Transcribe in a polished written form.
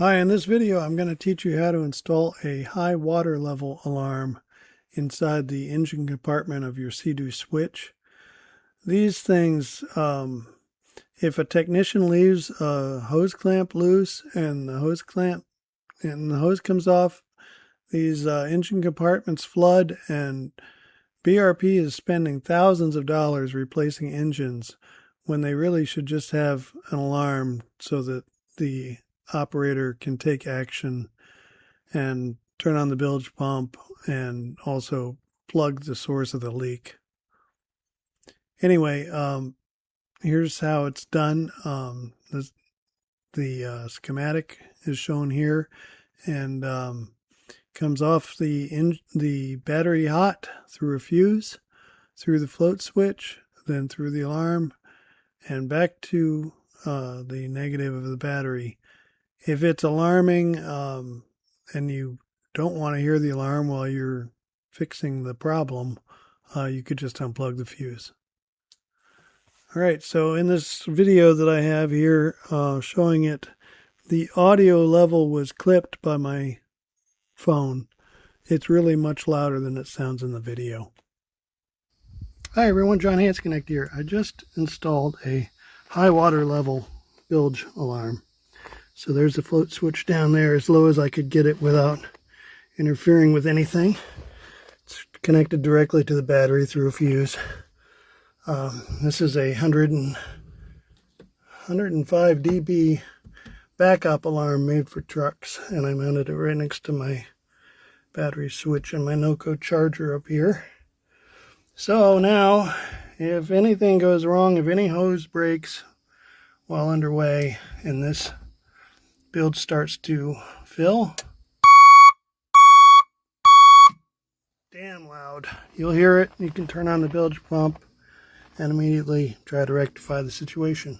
Hi, in this video I'm going to teach you how to install a high water level alarm inside the engine compartment of your Sea-Doo switch. These things, if a technician leaves a hose clamp loose and the hose comes off, these engine compartments flood, and BRP is spending thousands of dollars replacing engines when they really should just have an alarm so that the operator can take action and turn on the bilge pump and also plug the source of the leak. Anyway, here's how it's done. The schematic is shown here, and comes off the battery hot through a fuse, through the float switch, then through the alarm, and back to the negative of the battery. If it's alarming and you don't want to hear the alarm while you're fixing the problem, you could just unplug the fuse. All right, so in this video that I have here showing it, the audio level was clipped by my phone. It's really much louder than it sounds in the video. Hi everyone, John Handsconnect here. I just installed a high water level bilge alarm. So there's the float switch down there, as low as I could get it without interfering with anything. It's connected directly to the battery through a fuse. This is a 105 dB backup alarm made for trucks, and I mounted it right next to my battery switch and my NOCO charger up here. So now, if anything goes wrong, if any hose breaks while underway and this bilge starts to fill, damn loud, you'll hear it. You can turn on the bilge pump and immediately try to rectify the situation.